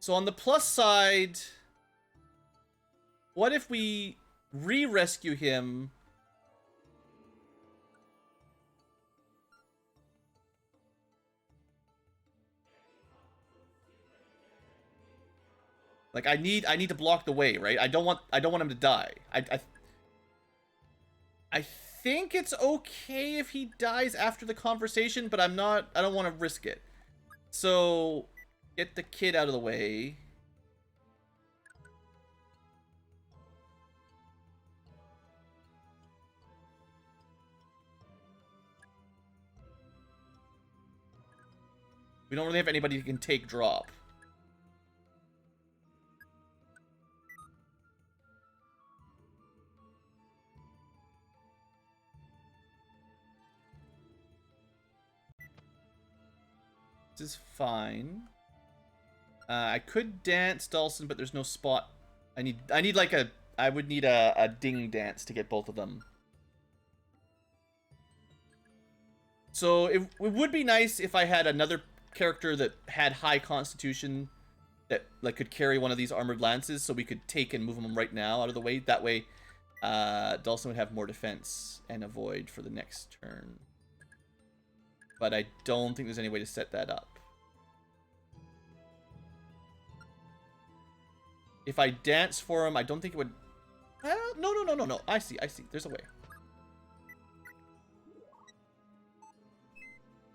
So on the plus side, what if we re-rescue him? Like I need to block the way, right? I don't want him to die. I think it's okay if he dies after the conversation, but I don't want to risk it. So get the kid out of the way. We don't really have anybody who can take drop. This is fine. I could dance Dawson, but there's no spot. I would need a ding dance to get both of them. So it would be nice if I had another character that had high constitution that like could carry one of these armored lances, so we could take and move them right now out of the way. That way, Dawson would have more defense and avoid for the next turn. But I don't think there's any way to set that up. If I dance for him, I don't think it would... Well, no. I see. There's a way.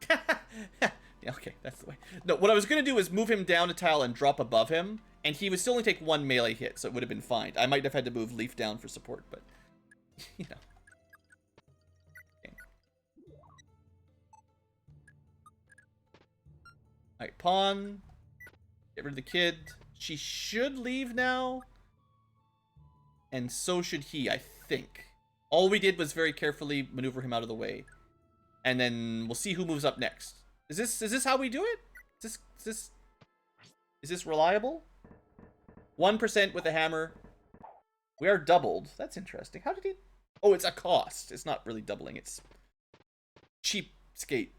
Yeah, okay, that's the way. No, what I was going to do is move him down a tile and drop above him, and he would still only take one melee hit, so it would have been fine. I might have had to move Leaf down for support, but, you know. Alright, pawn. Get rid of the kid. She should leave now. And so should he, I think. All we did was very carefully maneuver him out of the way. And then we'll see who moves up next. Is this how we do it? Is this reliable? 1% with a hammer. We are doubled. That's interesting. How did he... Oh, it's a cost. It's not really doubling. It's cheap skate.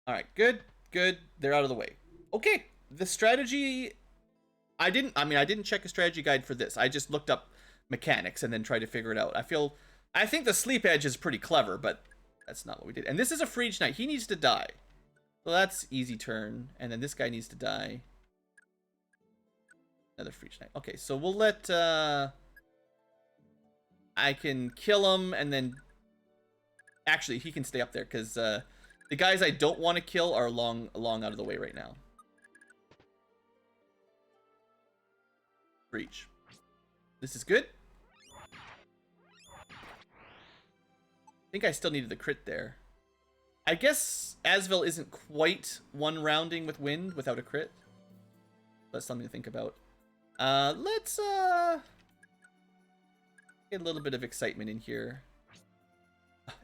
Alright, good. Good. They're out of the way. Okay. The strategy... I didn't check a strategy guide for this. I just looked up mechanics and then tried to figure it out. I think the sleep edge is pretty clever, but that's not what we did. And this is a Frege Knight. He needs to die. So that's easy turn. And then this guy needs to die. Another Frege Knight. Okay, so we'll let... I can kill him and then... Actually, he can stay up there because the guys I don't want to kill are long out of the way right now. Breach. This is good. I think I still needed the crit there. I guess Asvel isn't quite one rounding with wind without a crit. That's something to think about. Let's get a little bit of excitement in here.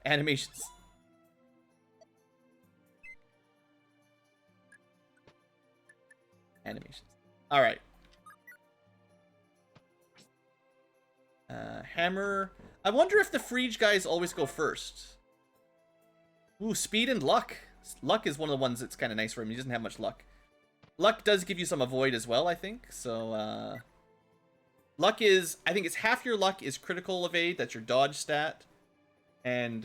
Animations. Animations. All right. Hammer. I wonder if the Frege guys always go first. Ooh, speed and luck. Luck is one of the ones that's kind of nice for him. He doesn't have much luck. Luck does give you some avoid as well, I think. So, luck is... I think it's half your luck is critical evade. That's your dodge stat. And,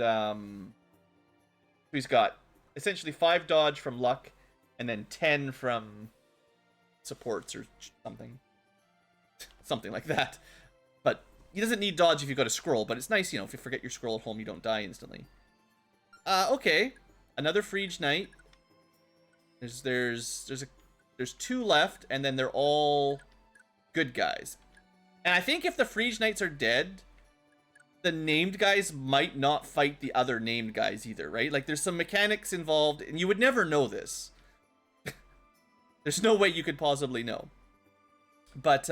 he's got essentially 5 dodge from luck. And then 10 from supports or something. Something like that. But he doesn't need dodge if you've got a scroll. But it's nice, you know, if you forget your scroll at home, you don't die instantly. Okay. Another Frege Knight. There's 2 left, and then they're all good guys. And I think if the Frege Knights are dead, the named guys might not fight the other named guys either, right? Like, there's some mechanics involved, and you would never know this. There's no way you could possibly know. But,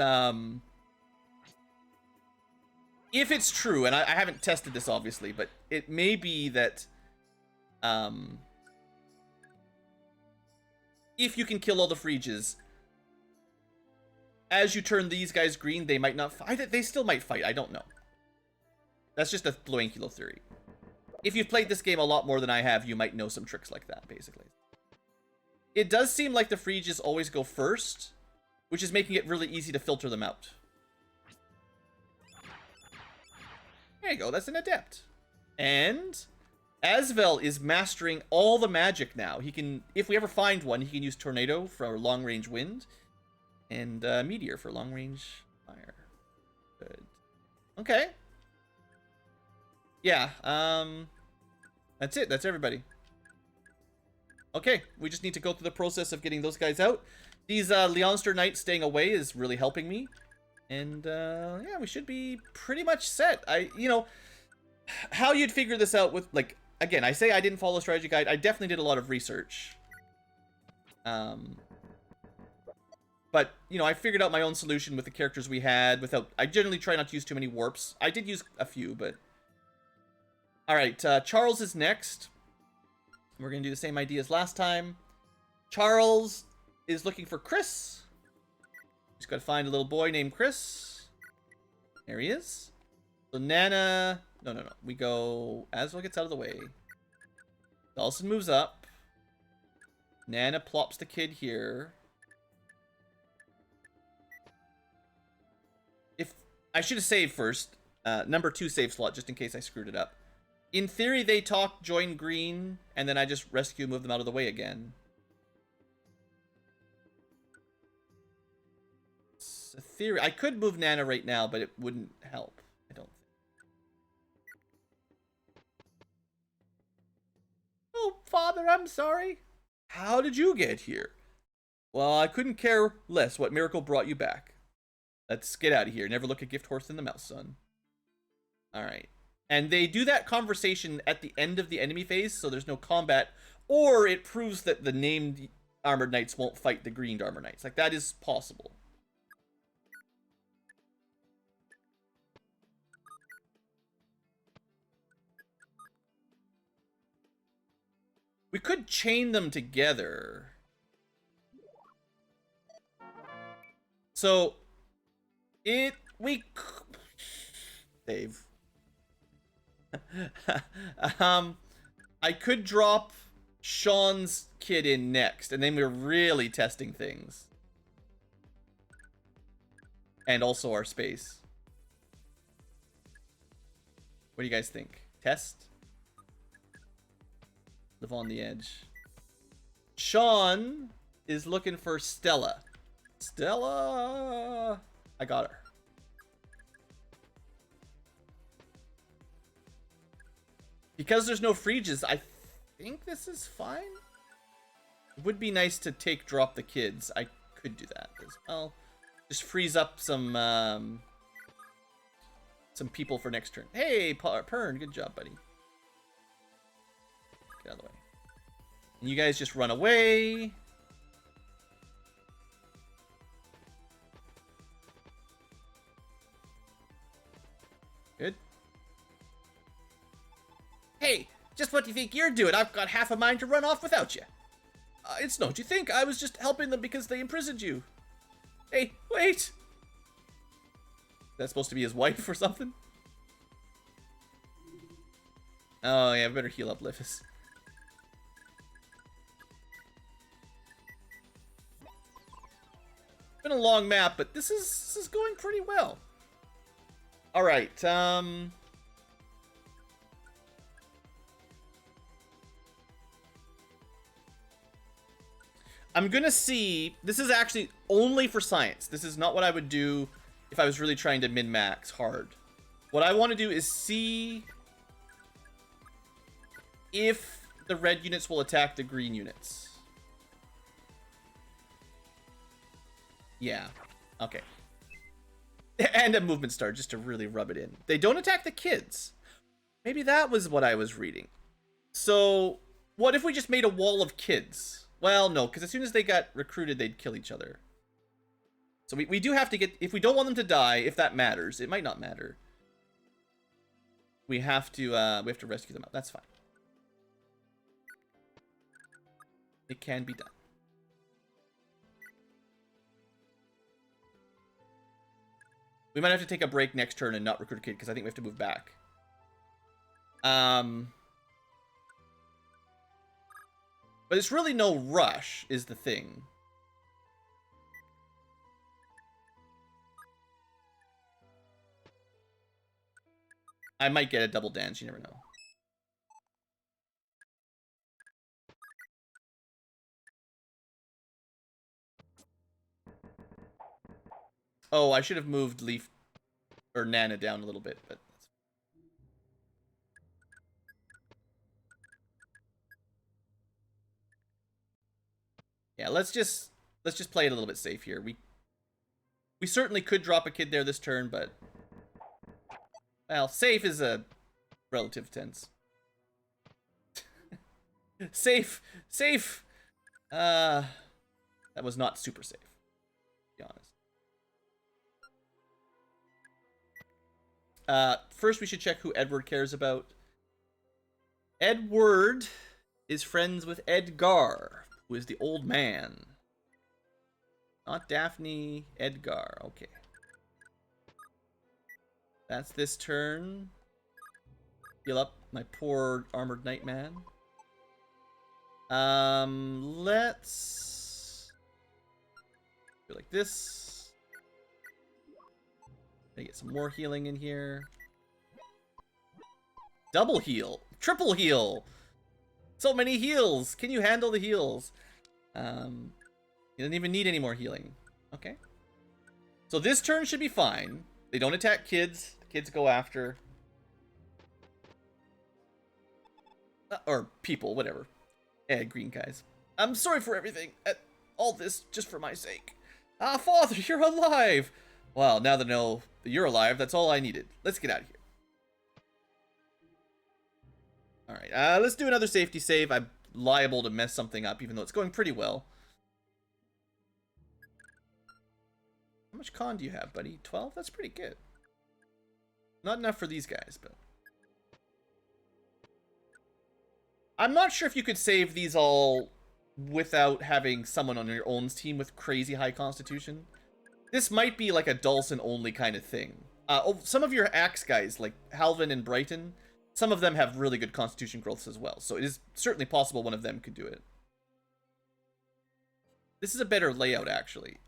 if it's true, and I haven't tested this, obviously, but it may be that, if you can kill all the Freges, as you turn these guys green, they might not fight. They still might fight. I don't know. That's just a BlueAnkylo theory. If you've played this game a lot more than I have, you might know some tricks like that, basically. It does seem like the Freges always go first, which is making it really easy to filter them out. There you go, that's an adept. And Asvel is mastering all the magic now. He can, if we ever find one, he can use Tornado for long-range wind, and Meteor for long-range fire. Good. Okay. Yeah, that's it. That's everybody. Okay, we just need to go through the process of getting those guys out. These Leonster Knights staying away is really helping me. And, yeah, we should be pretty much set. You know, how you'd figure this out with, like, again, I say I didn't follow a strategy guide. I definitely did a lot of research. But, you know, I figured out my own solution with the characters we had without... I generally try not to use too many warps. I did use a few, but... Alright, Charles is next. We're going to do the same idea as last time. Charles is looking for Chris. He's got to find a little boy named Chris. There he is. So Nana... No. We go... Aswell gets out of the way. Dawson moves up. Nana plops the kid here. If... I should have saved first. Number 2 save slot, just in case I screwed it up. In theory, they talk, join green, and then I just rescue, move them out of the way again. It's a theory. I could move Nana right now, but it wouldn't help, I don't think. Oh, Father, I'm sorry. How did you get here? Well, I couldn't care less what miracle brought you back. Let's get out of here. Never look a gift horse in the mouth, son. Alright. And they do that conversation at the end of the enemy phase, so there's no combat. Or it proves that the named Armored Knights won't fight the greened Armored Knights. Like, that is possible. We could chain them together. So, Dave. I could drop Sean's kid in next, and then we're really testing things. And also our space. What do you guys think? Test? Live on the edge. Sean is looking for Stella. Stella! I got her. Because there's no Phryges, I think this is fine. It would be nice to drop the kids. I could do that as well. Just freeze up some people for next turn. Hey, Pern, good job, buddy. Get out of the way. And you guys just run away. Good. Hey, just what do you think you're doing? I've got half a mind to run off without you. It's don't you think? I was just helping them because they imprisoned you. Hey, wait! That's supposed to be his wife or something? Oh, yeah, I better heal up Liffus. Been a long map, but this is going pretty well. Alright, I'm gonna see... This is actually only for science. This is not what I would do if I was really trying to min-max hard. What I want to do is see if the red units will attack the green units. Yeah. Okay. And a movement star just to really rub it in. They don't attack the kids. Maybe that was what I was reading. So, what if we just made a wall of kids? Well, no, because as soon as they got recruited, they'd kill each other. So we do have to get... If we don't want them to die, if that matters, it might not matter. We have to rescue them out. That's fine. It can be done. We might have to take a break next turn and not recruit a kid, because I think we have to move back. But it's really no rush, is the thing. I might get a double dance, you never know. Oh, I should have moved Leaf or Nana down a little bit, but yeah, let's just play it a little bit safe here. We certainly could drop a kid there this turn, but well, safe is a relative tense. Safe. That was not super safe, to be honest. First we should check who Edward cares about. Edward is friends with Edgar, who is the old man. Not Daphne, Edgar. Okay. That's this turn. Heal up my poor armored knight man. Let's do like this. Get some more healing in here. Double heal. Triple heal. So many heals. Can you handle the heals? You don't even need any more healing. Okay. So this turn should be fine. They don't attack kids. The kids go after. Or people, whatever. Green guys. I'm sorry for everything. All this just for my sake. Ah, Father, you're alive! Well, now that I know that you're alive, that's all I needed. Let's get out of here. Alright, let's do another safety save. I'm liable to mess something up, even though it's going pretty well. How much con do you have, buddy? 12? That's pretty good. Not enough for these guys, but... I'm not sure if you could save these all without having someone on your own team with crazy high constitution. This might be like a Dawson only kind of thing. Some of your axe guys, like Halvin and Brighton, some of them have really good constitution growths as well. So it is certainly possible one of them could do it. This is a better layout, actually.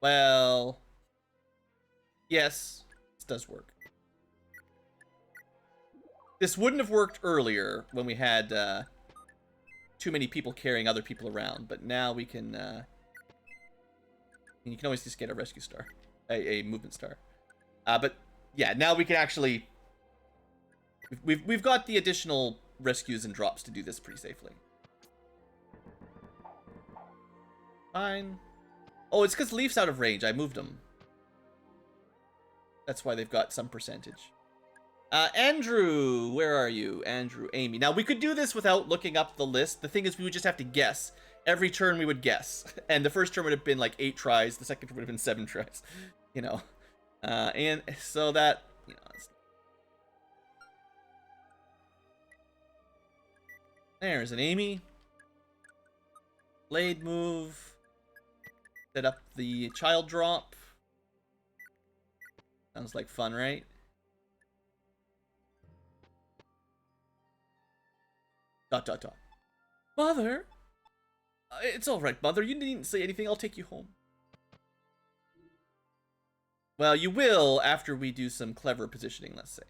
Well... Yes, this does work. This wouldn't have worked earlier when we had too many people carrying other people around, but now we can... you can always just get a rescue star, a movement star. But yeah, now we can actually... We've got the additional rescues and drops to do this pretty safely. Fine. Oh, it's because Leaf's out of range. I moved him. That's why they've got some percentage. Andrew, where are you? Andrew, Amy. Now, we could do this without looking up the list. The thing is, we would just have to guess. Every turn, we would guess. And the first turn would have been like 8 tries. The second turn would have been 7 tries. You know. And so that... You know, there's an Amy. Blade move. Set up the child drop. Sounds like fun, right? Dot, dot, dot. Mother? It's alright, Mother. You needn't say anything. I'll take you home. Well, you will after we do some clever positioning, let's say.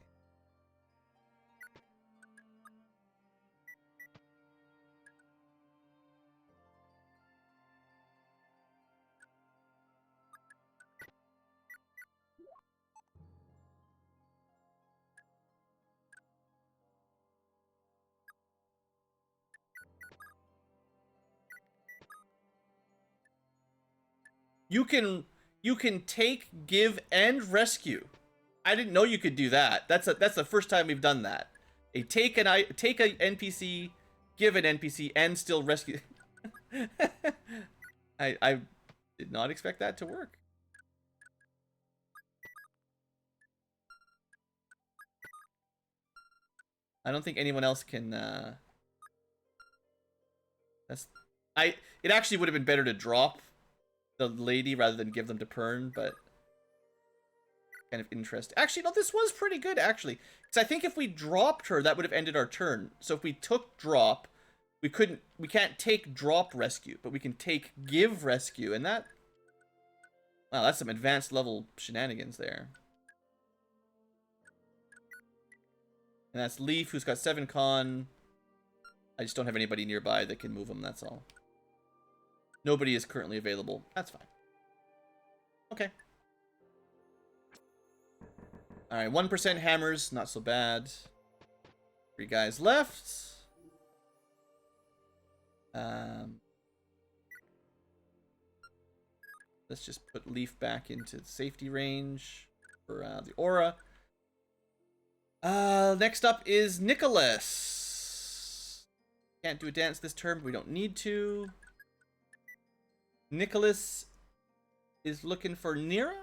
You can take, give, and rescue. I didn't know you could do that. That's the first time we've done that. Take an NPC, give an NPC, and still rescue. I did not expect that to work. I don't think anyone else can. It actually would have been better to drop the lady rather than give them to Pern, but kind of interesting. Actually, no, this was pretty good, actually. Because I think if we dropped her, that would have ended our turn. So if we took drop, we can't take drop rescue, but we can take give rescue, and that Wow, that's some advanced level shenanigans there. And that's Leaf, who's got 7 con. I just don't have anybody nearby that can move him, that's all. Nobody is currently available. That's fine. Okay. Alright, 1% hammers, not so bad. 3 guys left. Let's just put Leaf back into safety range for the aura. Next up is Nicholas. Can't do a dance this turn, but we don't need to. Nicholas is looking for Nira.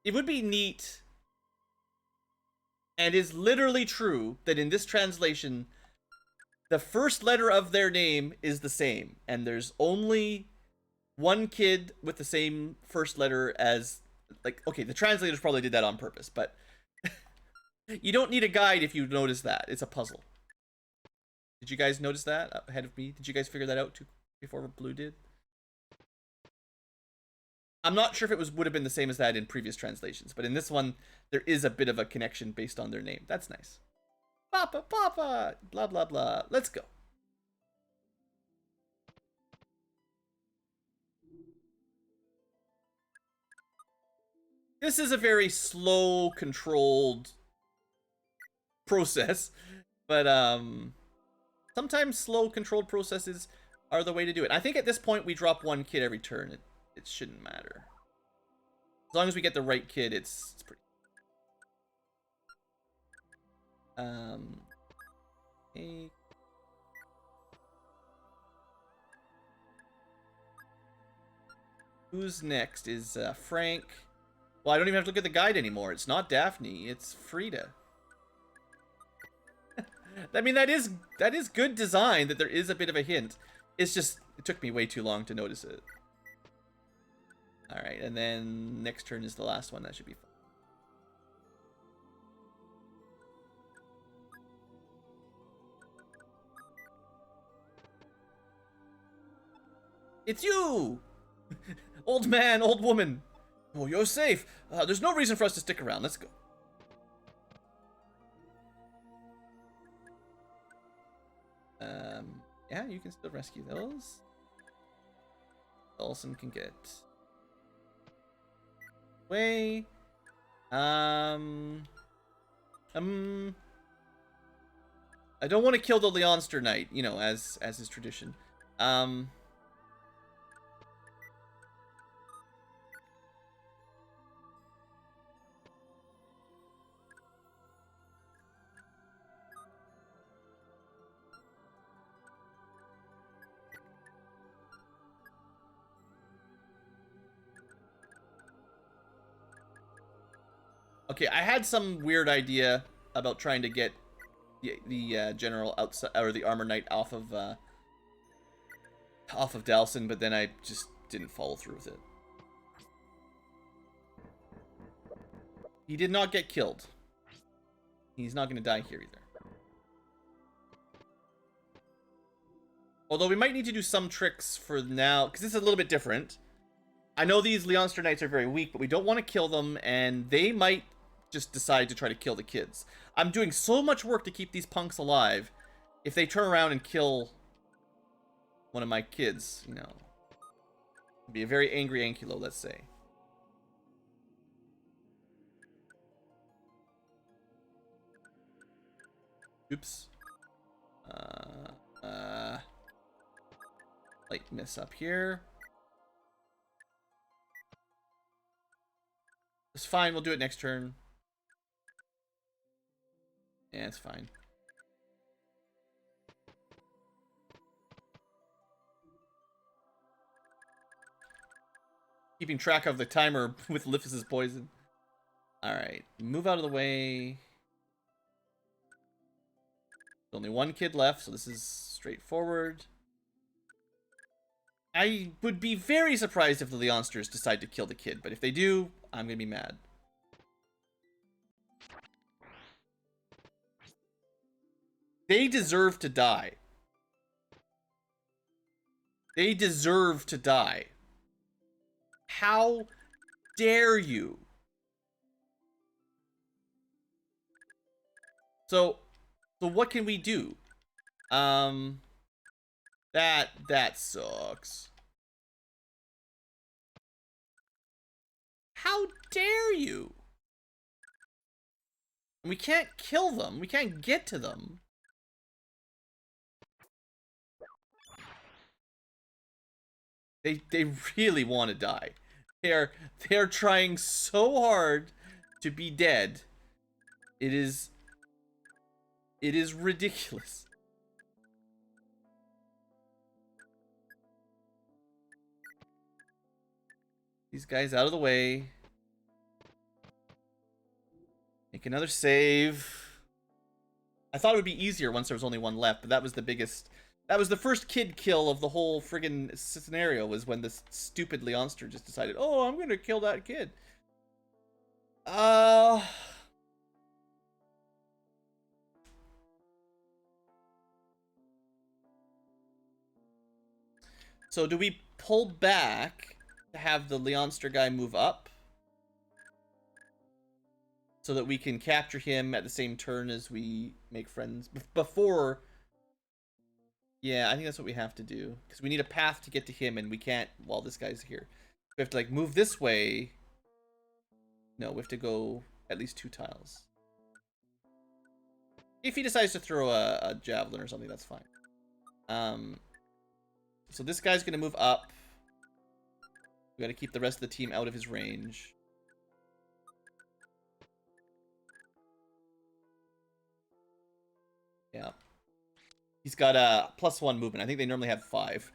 It would be neat, and is literally true, that in this translation, the first letter of their name is the same, and there's only one kid with the same first letter as, like, okay, the translators probably did that on purpose, but you don't need a guide if you notice that. It's a puzzle. Did you guys notice that ahead of me? Did you guys figure that out too before Blue did? I'm not sure if it would have been the same as that in previous translations, but in this one, there is a bit of a connection based on their name. That's nice. Papa, Papa, blah, blah, blah. Let's go. This is a very slow, controlled process, but sometimes slow, controlled processes are the way to do it. I think at this point, we drop 1 kid every turn. It shouldn't matter. As long as we get the right kid, it's pretty... Okay. Who's next? Is Frank... Well, I don't even have to look at the guide anymore. It's not Daphne, it's Frida. I mean, that is good design, that there is a bit of a hint. It's just, it took me way too long to notice it. Alright, and then next turn is the last one. That should be fun. It's you! Old man, old woman. Oh, you're safe. There's no reason for us to stick around. Let's go. Yeah, you can still rescue those. Olsen can get away. I don't want to kill the Leonster Knight, you know, as is tradition. Okay, I had some weird idea about trying to get the general outside, or the armor knight off of Dalsin, but then I just didn't follow through with it. He did not get killed. He's not going to die here either. Although we might need to do some tricks for now, because this is a little bit different. I know these Leonster Knights are very weak, but we don't want to kill them, and they might just decide to try to kill the kids. I'm doing so much work to keep these punks alive. If they turn around and kill one of my kids, you know, it'd be a very angry Ankylo, let's say. Oops. Light miss up here. It's fine, we'll do it next turn. Yeah, it's fine. Keeping track of the timer with Liphus's poison. Alright, move out of the way. There's only 1 kid left, so this is straightforward. I would be very surprised if the Leonsters decide to kill the kid, but if they do, I'm gonna be mad. They deserve to die. They deserve to die. How dare you? So what can we do? That sucks. How dare you? We can't kill them. We can't get to them. They really want to die. They're trying so hard to be dead. It is ridiculous. These guys out of the way. Make another save. I thought it would be easier once there was only one left, but that was the biggest... That was the first kid kill of the whole friggin' scenario, was when this stupid Leonster just decided, oh, I'm gonna kill that kid. So do we pull back to have the Leonster guy move up? So that we can capture him at the same turn as we make friends before... Yeah, I think that's what we have to do. Because we need a path to get to him, and we can't while this guy's here. We have to, like, move this way. No, we have to go at least 2 tiles. If he decides to throw a javelin or something, that's fine. So this guy's going to move up. We got to keep the rest of the team out of his range. Yeah. He's got a +1 movement. I think they normally have 5.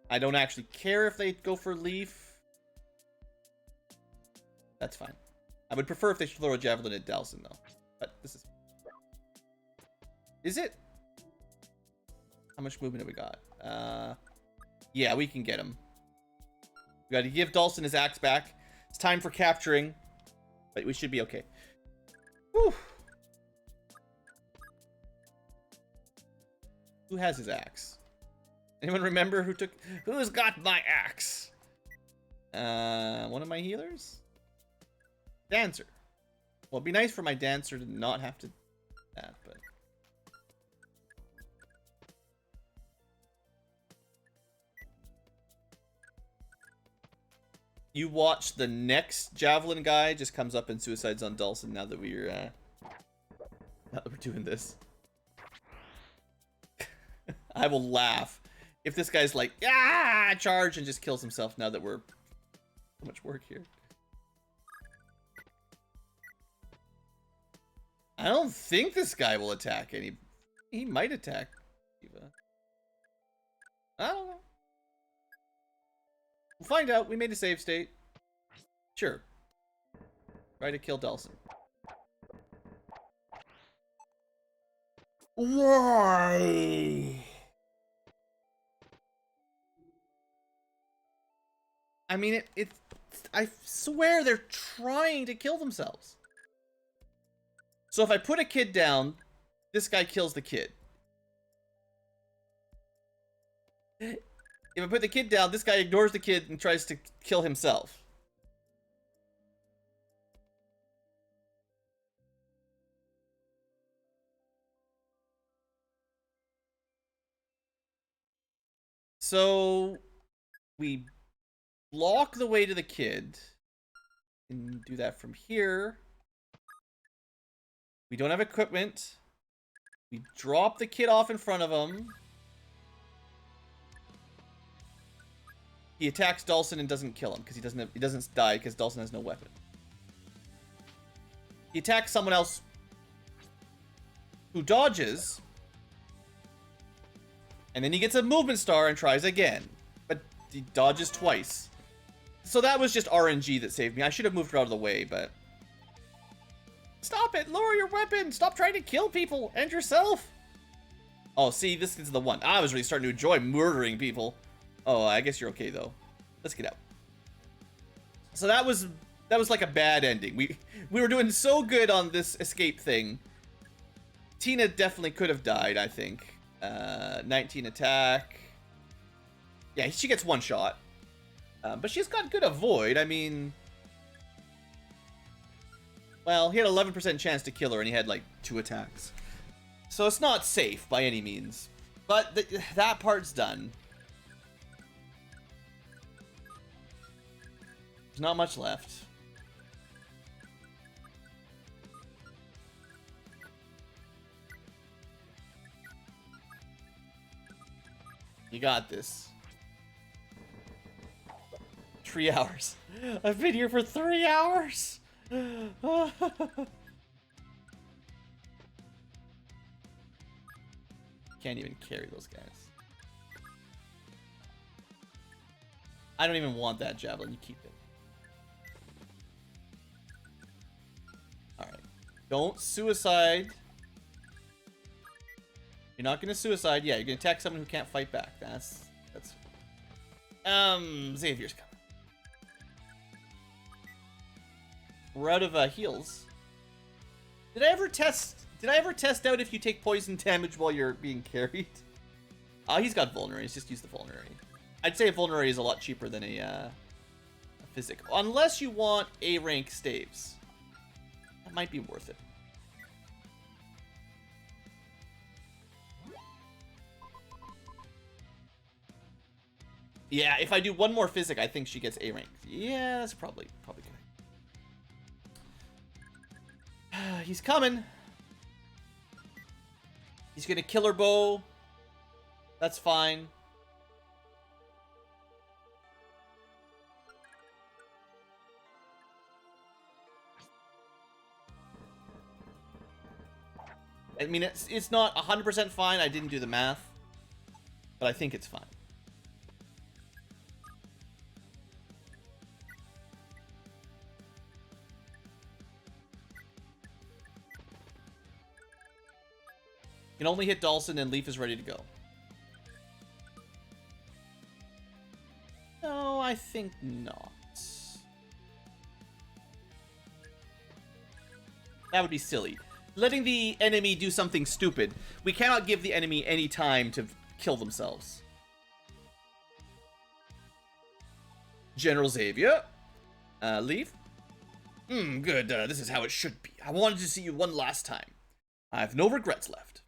I don't actually care if they go for Leaf. That's fine. I would prefer if they throw a javelin at Dalsin, though. But this is... Is it? How much movement have we got? Yeah, we can get him. We gotta give Dalsin his axe back. It's time for capturing. But we should be okay. Whew. Who has his axe? Anyone remember who's got my axe? One of my healers? Dancer. Well, it'd be nice for my Dancer to not have to that, but... You watch the next Javelin guy just comes up and suicides on Dalsin now that we're doing this. I will laugh if this guy's like, ah, charge, and just kills himself now that we're so much work here. I don't think this guy will attack any. He might attack Eva. I don't know. We'll find out. We made a save state. Sure. Try to kill Dalsin. Why? I mean, I swear they're trying to kill themselves. So if I put a kid down, this guy kills the kid. If I put the kid down, this guy ignores the kid and tries to kill himself. So we block the way to the kid and do that from here. We don't have equipment. We drop the kid off in front of him. He attacks Dalsin and doesn't kill him because he doesn't die because Dalsin has no weapon. He attacks someone else who dodges, and then he gets a movement star and tries again, but he dodges twice. So that was just RNG that saved me. I should have moved her out of the way, but stop it! Lower your weapon! Stop trying to kill people and yourself. Oh, see, this is the one. I was really starting to enjoy murdering people. Oh, I guess you're okay though. Let's get out. So that was like a bad ending. We were doing so good on this escape thing, Tina definitely could have died, I think. 19 attack. Yeah, she gets one shot. But she's got good avoid. I mean... Well, he had 11% chance to kill her, and he had, like, 2 attacks. So it's not safe by any means. But that part's done. There's not much left. You got this. 3 hours. I've been here for 3 hours. Can't even carry those guys. I don't even want that javelin. You keep it. Alright. Don't suicide. You're not gonna suicide. Yeah, you're gonna attack someone who can't fight back. That's... Xavier's coming. We're out of heals. Did I ever test out if you take poison damage while you're being carried? He's got vulnerary. Just use the vulnerary. I'd say a vulnerary is a lot cheaper than a physic. Unless you want A rank staves. That might be worth it. Yeah, if I do one more physic, I think she gets A rank. Yeah, that's probably good. He's coming. He's gonna kill her bow. That's fine. I mean, it's not 100% fine. I didn't do the math, but I think it's fine. Can only hit Dawson and Leaf is ready to go. No, I think not. That would be silly. Letting the enemy do something stupid. We cannot give the enemy any time to kill themselves. General Xavier. Leaf. Good. This is how it should be. I wanted to see you one last time. I have no regrets left.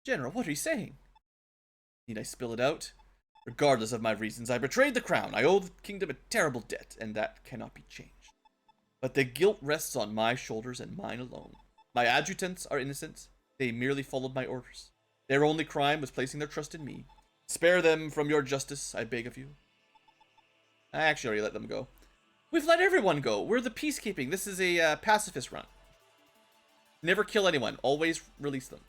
General, what are you saying? Need I spill it out? Regardless of my reasons, I betrayed the crown. I owe the kingdom a terrible debt, and that cannot be changed. But the guilt rests on my shoulders and mine alone. My adjutants are innocent. They merely followed my orders. Their only crime was placing their trust in me. Spare them from your justice, I beg of you. I actually already let them go. We've let everyone go. We're the peacekeeping. This is a pacifist run. Never kill anyone. Always release them.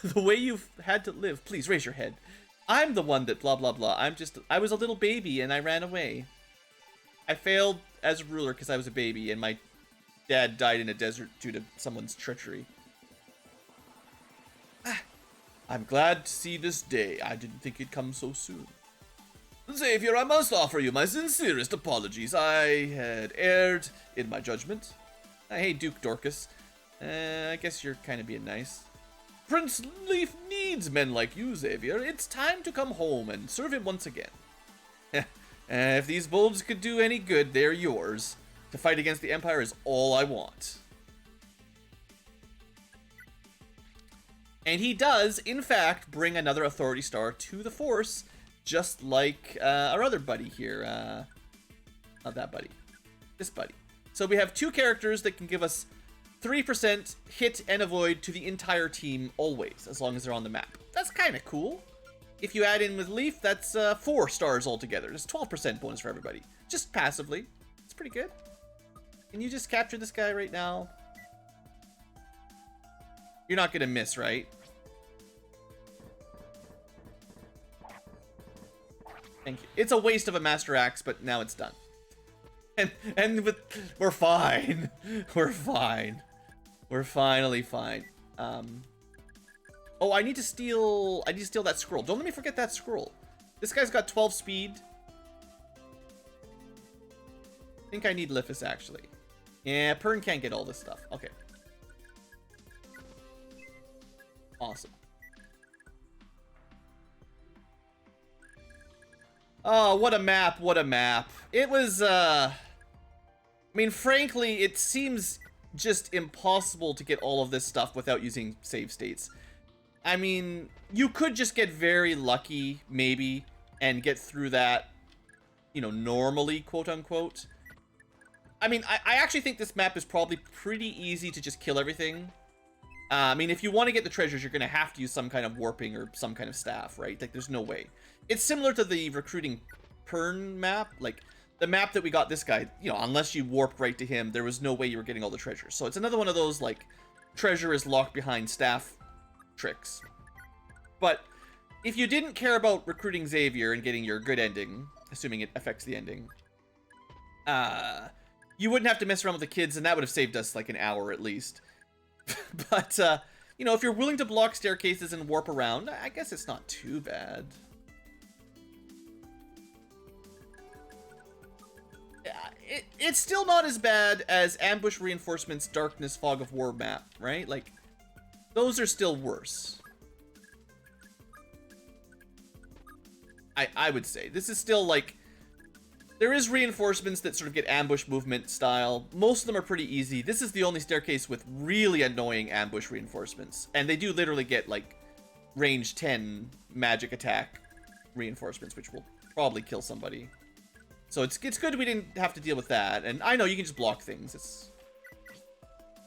The way you've had to live, please raise your head. I'm the one that blah blah blah. I was a little baby and I ran away. I failed as a ruler because I was a baby and my dad died in a desert due to someone's treachery. I'm glad to see this day. I didn't think it'd come so soon. Xavier, I must offer you my sincerest apologies. I had erred in my judgment. Hey, Duke Dorcas. I guess you're kind of being nice. Prince Leaf needs men like you, Xavier. It's time to come home and serve him once again. If these bulbs could do any good, they're yours. To fight against the Empire is all I want. And he does, in fact, bring another authority star to the Force, just like our other buddy here. Not that buddy. This buddy. So we have 2 characters that can give us 3% hit and avoid to the entire team always, as long as they're on the map. That's kind of cool. If you add in with Leaf, that's 4 stars altogether. There's 12% bonus for everybody. Just passively. It's pretty good. Can you just capture this guy right now? You're not going to miss, right? Thank you. It's a waste of a Master Axe, but now it's done. We're fine. We're fine. We're finally fine. Oh, I need to steal that scroll. Don't let me forget that scroll. This guy's got 12 speed. I think I need Lifis, actually. Yeah, Pern can't get all this stuff. Okay. Awesome. Oh, what a map, what a map. It was, I mean, frankly, it seems just impossible to get all of this stuff without using save states. I mean, you could just get very lucky, maybe, and get through that, you know, normally, quote-unquote. I mean, I actually think this map is probably pretty easy to just kill everything. I mean, if you want to get the treasures, you're going to have to use some kind of warping or some kind of staff, right? Like, there's no way. It's similar to the recruiting Pern map. Like, the map that we got this guy, you know, unless you warped right to him, there was no way you were getting all the treasures. So it's another one of those, like, treasure is locked behind staff tricks. But if you didn't care about recruiting Xavier and getting your good ending, assuming it affects the ending, you wouldn't have to mess around with the kids, and that would have saved us, like, an hour at least. But, you know, if you're willing to block staircases and warp around, I guess it's not too bad. It's still not as bad as Ambush Reinforcements Darkness Fog of War map, right? Like, those are still worse. I would say. This is still, like... There is reinforcements that sort of get ambush movement style. Most of them are pretty easy. This is the only staircase with really annoying ambush reinforcements. And they do literally get, like, range 10 magic attack reinforcements, which will probably kill somebody. So it's good we didn't have to deal with that. And I know you can just block things.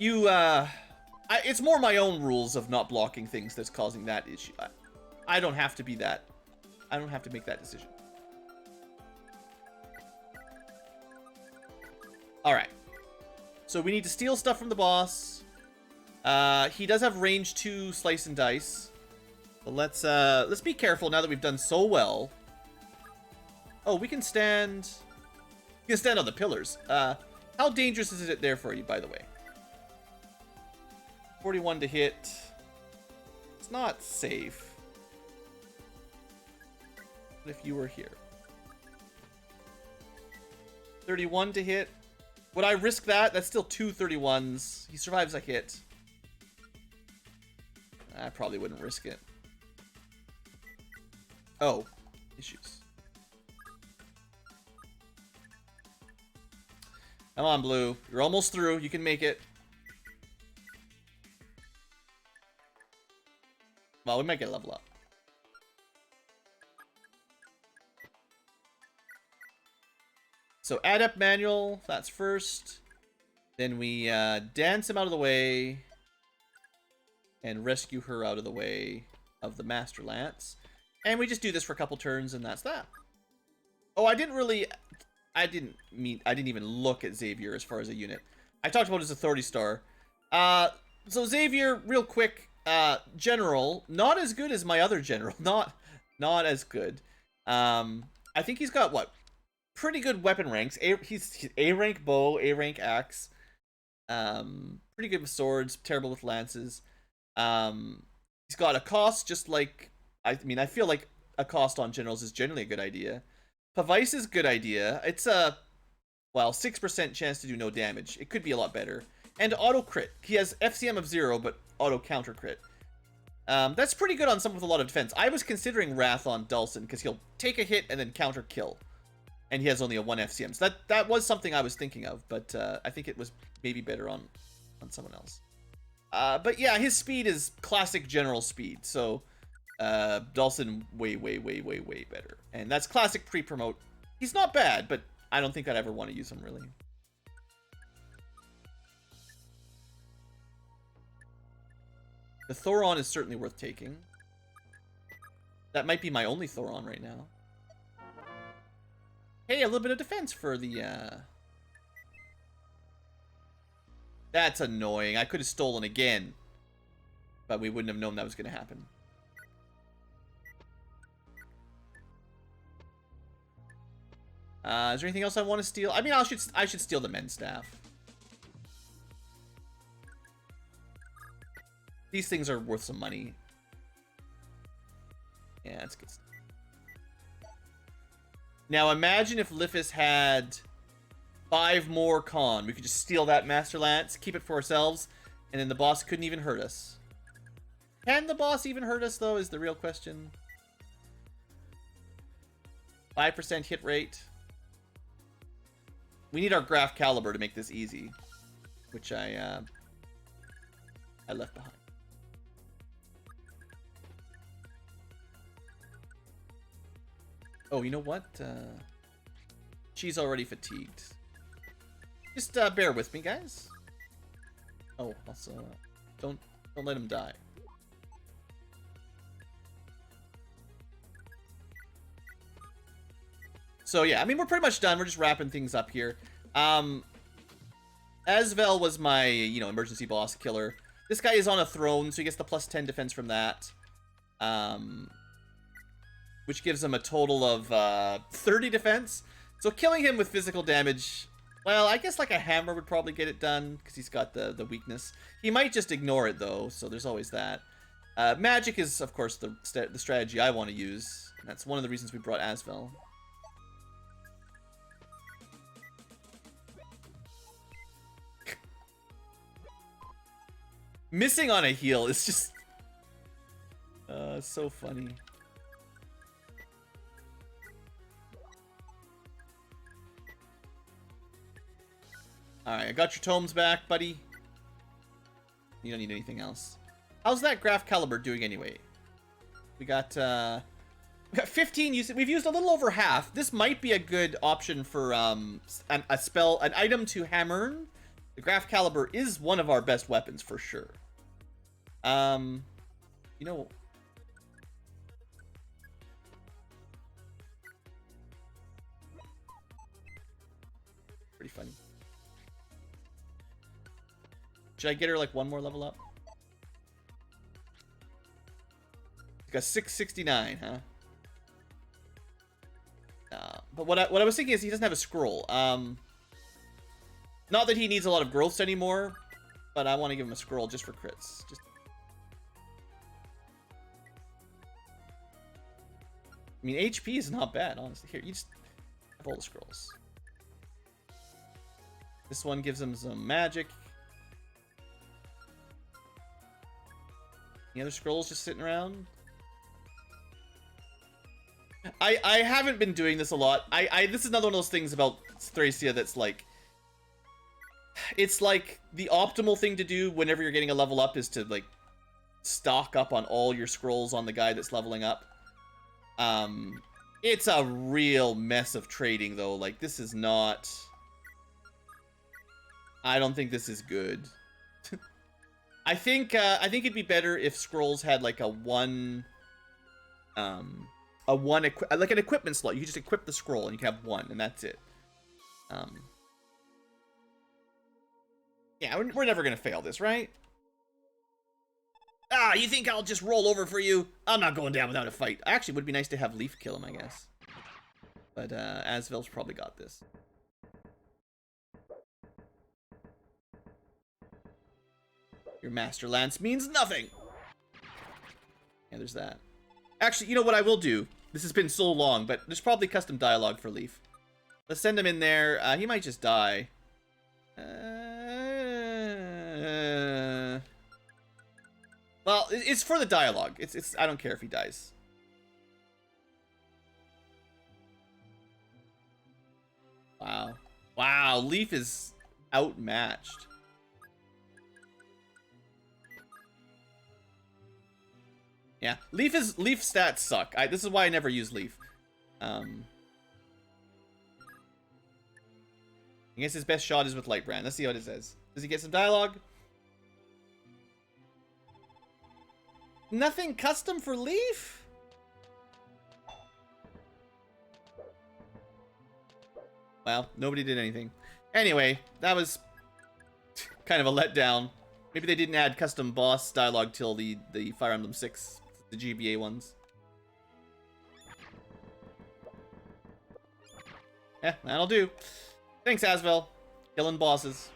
It's more my own rules of not blocking things that's causing that issue. I don't have to be that. I don't have to make that decision. Alright. So we need to steal stuff from the boss. He does have range 2 slice and dice. But let's be careful now that we've done so well. Oh, we can stand... You can stand on the pillars. How dangerous is it there for you, by the way? 41 to hit. It's not safe. What if you were here? 31 to hit. Would I risk that? That's still 2 31s. He survives a hit. I probably wouldn't risk it. Oh. Issues. Come on, Blue. You're almost through. You can make it. Well, we might get a level up. So, Adept Manual, that's first. Then we dance him out of the way. And rescue her out of the way of the Master Lance. And we just do this for a couple turns, and that's that. Oh, I didn't even look at Xavier as far as a unit. I talked about his authority star. So Xavier, real quick, general, not as good as my other general. Not as good. I think he's got, what? Pretty good weapon ranks. He's A rank bow, A rank axe. Pretty good with swords, terrible with lances. He's got a cost, just like... I mean, I feel like a cost on generals is generally a good idea. Pavice is a good idea. It's a, well, 6% chance to do no damage. It could be a lot better. And auto crit. He has FCM of 0, but auto counter crit. That's pretty good on someone with a lot of defense. I was considering Wrath on Dulcin, because he'll take a hit and then counter kill. And he has only a 1 FCM. So that was something I was thinking of, but I think it was maybe better on someone else. But yeah, his speed is classic general speed, so... Dulcin way better. And that's classic pre-promote. He's not bad, but I don't think I'd ever want to use him, really. The Thoron is certainly worth taking. That might be my only Thoron right now. Hey, a little bit of defense for the, That's annoying. I could have stolen again. But we wouldn't have known that was going to happen. Is there anything else I want to steal? I mean, I should steal the men's staff. These things are worth some money. Yeah, that's good stuff. Now, imagine if Lifis had 5 more con. We could just steal that Master Lance, keep it for ourselves, and then the boss couldn't even hurt us. Can the boss even hurt us, though, is the real question. 5% hit rate. We need our Graph Caliber to make this easy, which I left behind. Oh, you know what? She's already fatigued. Just bear with me, guys. Oh, also, don't let him die. So yeah, I mean, we're pretty much done. We're just wrapping things up here. Asvel was my, emergency boss killer. This guy is on a throne, so he gets the plus 10 defense from that. Which gives him a total of 30 defense. So killing him with physical damage, well, I guess like a hammer would probably get it done, because he's got the weakness. He might just ignore it, though, so there's always that. Magic is, of course, the strategy I want to use. That's one of the reasons we brought Asvel. Missing on a heal is just so funny. Alright, I got your tomes back, buddy. You don't need anything else. How's that Graph Caliber doing anyway? We got 15 use. We've used a little over half. This might be a good option for an item to hammer. The Graph Caliber is one of our best weapons for sure. You know, pretty funny. Should I get her like one more level up? Got 669, huh? But what I was thinking is he doesn't have a scroll. Not that he needs a lot of growths anymore, but I want to give him a scroll just for crits. I mean, HP is not bad, honestly. Here, you just have all the scrolls. This one gives him some magic. Any other scrolls just sitting around? I haven't been doing this a lot. This is another one of those things about Thracia that's like... It's like the optimal thing to do whenever you're getting a level up is to like stock up on all your scrolls on the guy that's leveling up. It's a real mess of trading though. Like this is not... I don't think this is good. I think it'd be better if scrolls had like like an equipment slot. You just equip the scroll and you can have one and that's it. Yeah, we're never gonna fail this, right? Ah, you think I'll just roll over for you? I'm not going down without a fight. Actually, it would be nice to have Leaf kill him, I guess. But Asvel's probably got this. Your Master Lance means nothing. Yeah, there's that. Actually, you know what I will do? This has been so long, but there's probably custom dialogue for Leaf. Let's send him in there. He might just die. Well, it's for the dialogue. It's. I don't care if he dies. Wow. Wow, Leaf is outmatched. Yeah, Leaf stats suck. This is why I never use Leaf. I guess his best shot is with Lightbrand. Let's see what it says. Does he get some dialogue? Nothing custom for Leaf? Well, nobody did anything. Anyway, that was kind of a letdown. Maybe they didn't add custom boss dialogue till the Fire Emblem 6, the GBA ones. Yeah, that'll do. Thanks, Asvel. Killing bosses.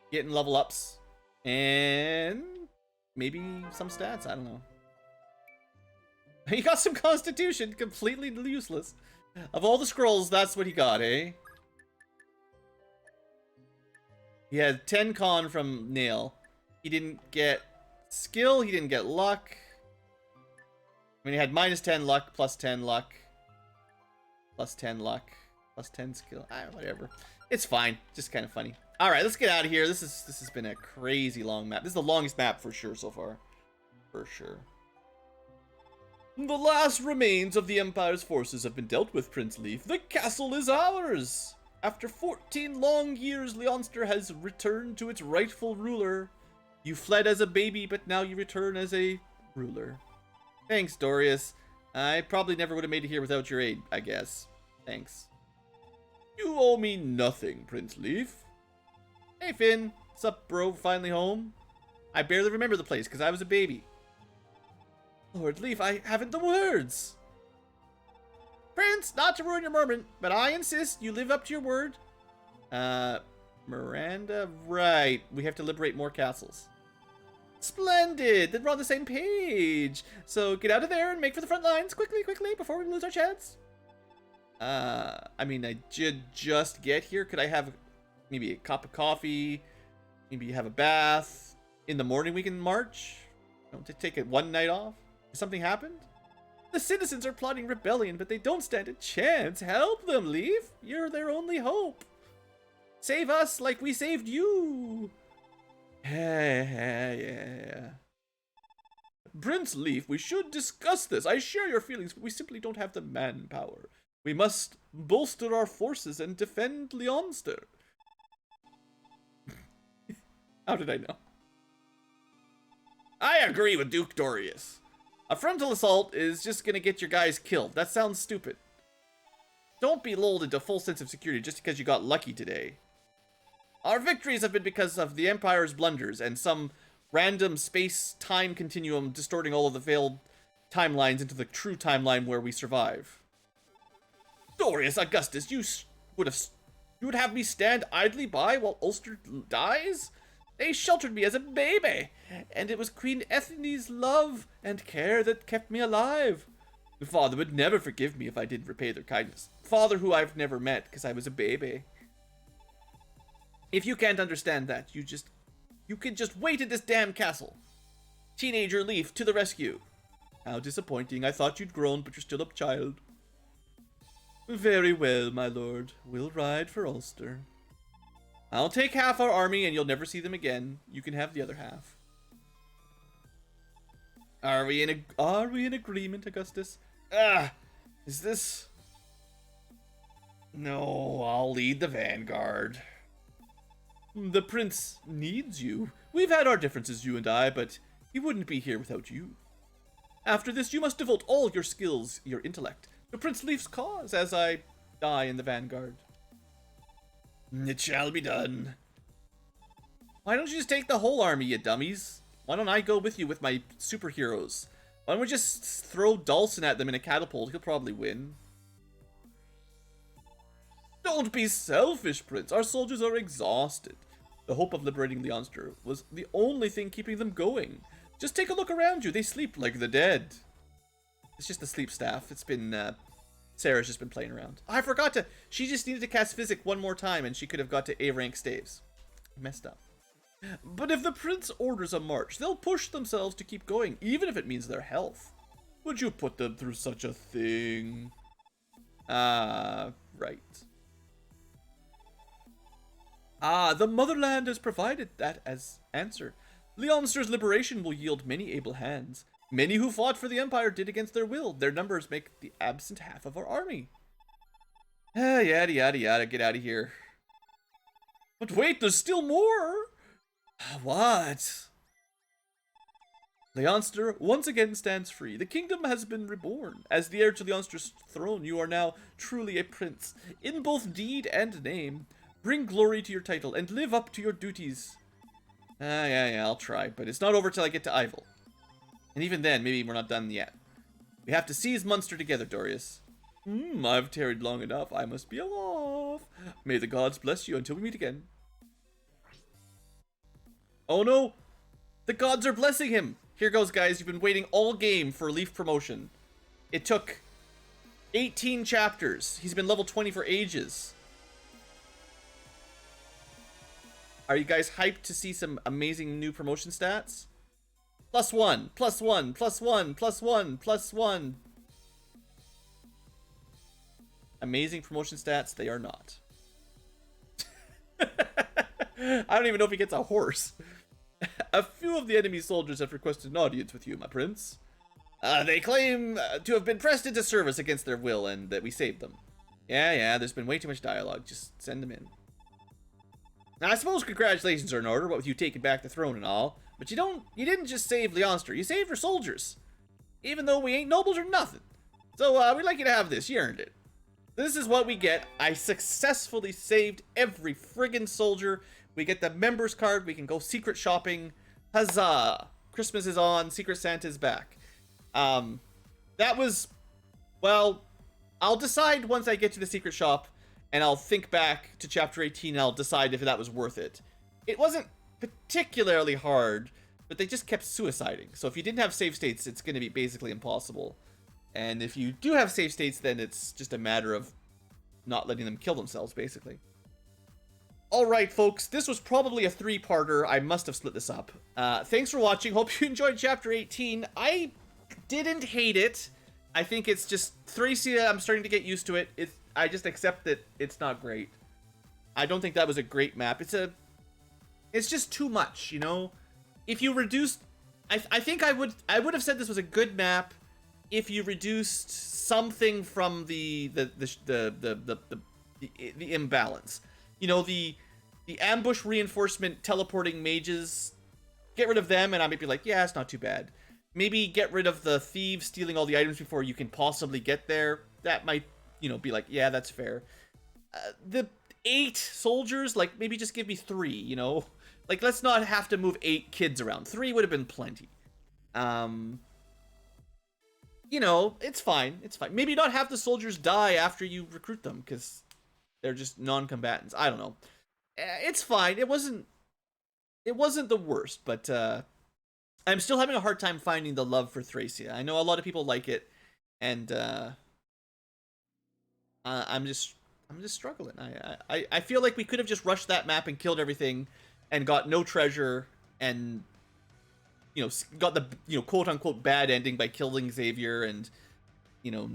Getting level ups. And maybe some stats, I don't know. He got some constitution, completely useless. Of all the scrolls, that's what he got, eh? He had 10 con from Nail. He didn't get skill. He didn't get luck. I mean, he had -10 luck, +10 luck, +10 luck, +10 skill. Whatever. It's fine. Just kind of funny. All right, let's get out of here. This has been a crazy long map. This is the longest map for sure so far. For sure. The last remains of the Empire's forces have been dealt with, Prince Leaf. The castle is ours! After 14 long years, Leonster has returned to its rightful ruler. You fled as a baby, but now you return as a ruler. Thanks, Dorius. I probably never would have made it here without your aid, I guess. Thanks. You owe me nothing, Prince Leaf. Hey, Finn. Sup, bro? Finally home? I barely remember the place, because I was a baby. Lord Leaf, I haven't the words. Prince, not to ruin your moment, but I insist you live up to your word. Miranda, right. We have to liberate more castles. Splendid! Then we're on the same page. So get out of there and make for the front lines quickly, before we lose our chance. I mean, I did just get here. Could I have maybe a cup of coffee? Maybe have a bath? In the morning we can march? To take it one night off? Has something happened? The citizens are plotting rebellion, but they don't stand a chance. Help them, Leaf. You're their only hope. Save us like we saved you. Yeah. Prince Leaf, we should discuss this. I share your feelings, but we simply don't have the manpower. We must bolster our forces and defend Leonster. How did I know? I agree with Duke Dorius. A frontal assault is just gonna get your guys killed. That sounds stupid. Don't be lulled into a full sense of security just because you got lucky today. Our victories have been because of the Empire's blunders and some random space-time continuum distorting all of the failed timelines into the true timeline where we survive. Dorius Augustus, you would have me stand idly by while Ulster dies? They sheltered me as a baby, and it was Queen Ethne's love and care that kept me alive. Father would never forgive me if I didn't repay their kindness. Father who I've never met because I was a baby. If you can't understand that, you can just wait at this damn castle. Teenager Leaf to the rescue. How disappointing. I thought you'd grown, but you're still a child. Very well, my lord. We'll ride for Ulster. I'll take half our army and you'll never see them again. You can have the other half. Are we in agreement, Augustus? Is this... No, I'll lead the vanguard. The prince needs you. We've had our differences, you and I, but he wouldn't be here without you. After this, you must devote all your skills, your intellect, to Prince Leaf's cause as I die in the vanguard. It shall be done. Why don't you just take the whole army, you dummies? Why don't I go with you with my superheroes? Why don't we just throw Dawson at them in a catapult? He'll probably win. Don't be selfish, Prince. Our soldiers are exhausted. The hope of liberating Leonster was the only thing keeping them going. Just take a look around you. They sleep like the dead. It's just the sleep staff. It's been, Sarah's just been playing around. I forgot to... She just needed to cast Physic one more time and she could have got to A-rank staves. Messed up. But if the prince orders a march, they'll push themselves to keep going, even if it means their health. Would you put them through such a thing? Right. The motherland has provided that as answer. Leonster's liberation will yield many able hands. Many who fought for the Empire did against their will. Their numbers make the absent half of our army. Yada yada yada, get out of here. But wait, there's still more! What? Leonster once again stands free. The kingdom has been reborn. As the heir to Leonster's throne, you are now truly a prince, in both deed and name. Bring glory to your title and live up to your duties. Yeah, I'll try, but it's not over till I get to Ivell. And even then, maybe we're not done yet. We have to seize Munster together, Dorius. I've tarried long enough. I must be off. May the gods bless you until we meet again. Oh no! The gods are blessing him! Here goes, guys. You've been waiting all game for Leaf promotion. It took 18 chapters. He's been level 20 for ages. Are you guys hyped to see some amazing new promotion stats? +1, +1, +1, +1, +1. Amazing promotion stats, they are not. I don't even know if he gets a horse. A few of the enemy soldiers have requested an audience with you, my prince. They claim to have been pressed into service against their will and that we saved them. Yeah, there's been way too much dialogue. Just send them in. Now, I suppose congratulations are in order, what with you taking back the throne and all. But you didn't just save Leonster, you saved her soldiers. Even though we ain't nobles or nothing. So, we'd like you to have this, you earned it. This is what we get. I successfully saved every friggin' soldier. We get the members card, we can go secret shopping. Huzzah! Christmas is on, Secret Santa's back. That was, well, I'll decide once I get to the secret shop, and I'll think back to Chapter 18, and I'll decide if that was worth it. It wasn't particularly hard, but they just kept suiciding. So if you didn't have save states, it's going to be basically impossible. And if you do have save states, then it's just a matter of not letting them kill themselves, basically. Alright, folks, this was probably a 3-parter. I must have split this up. Thanks for watching. Hope you enjoyed Chapter 18. I didn't hate it. I think it's just Thracia. I'm starting to get used to it. I just accept that it's not great. I don't think that was a great map. It's just too much, you know. If you reduced, I think I would have said this was a good map if you reduced something from the imbalance. You know, the ambush reinforcement teleporting mages. Get rid of them, and I might be like, yeah, it's not too bad. Maybe get rid of the thieves stealing all the items before you can possibly get there. That might, you know, be like, yeah, that's fair. The 8 soldiers, like, maybe just give me 3, you know? Like, let's not have to move 8 kids around. 3 would have been plenty. You know, it's fine. It's fine. Maybe not have the soldiers die after you recruit them, because they're just non-combatants. I don't know. It's fine. It wasn't the worst, but, I'm still having a hard time finding the love for Thracia. I know a lot of people like it, and I'm just struggling. I feel like we could have just rushed that map and killed everything, and got no treasure, and you know, got the, you know, quote unquote bad ending by killing Xavier and, you know,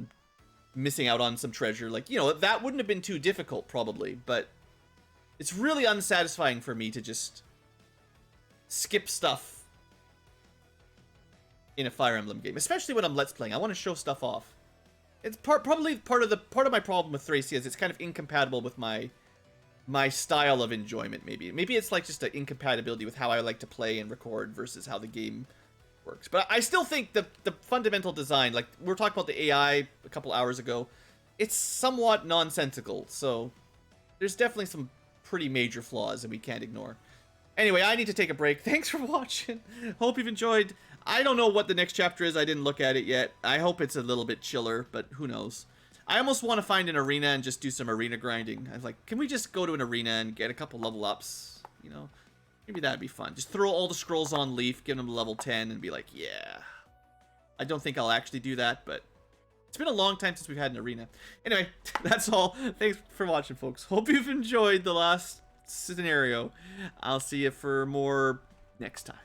missing out on some treasure. Like, you know, that wouldn't have been too difficult probably, but it's really unsatisfying for me to just skip stuff in a Fire Emblem game, especially when I'm Let's Playing. I want to show stuff off. It's probably part of my problem with Thracia is it's kind of incompatible with my style of enjoyment. Maybe it's like just an incompatibility with how I like to play and record versus how the game works. But I still think the fundamental design, like we were talking about the AI a couple hours ago, it's somewhat nonsensical. So there's definitely some pretty major flaws that we can't ignore. Anyway, I need to take a break. Thanks for watching. Hope you've enjoyed. I don't know what the next chapter is. I didn't look at it yet. I hope it's a little bit chiller, but who knows. I almost want to find an arena and just do some arena grinding. I was like, can we just go to an arena and get a couple level ups? You know, maybe that'd be fun. Just throw all the scrolls on Leaf, give them level 10, and be like, yeah. I don't think I'll actually do that, but it's been a long time since we've had an arena. Anyway, that's all. Thanks for watching, folks. Hope you've enjoyed the last scenario. I'll see you for more next time.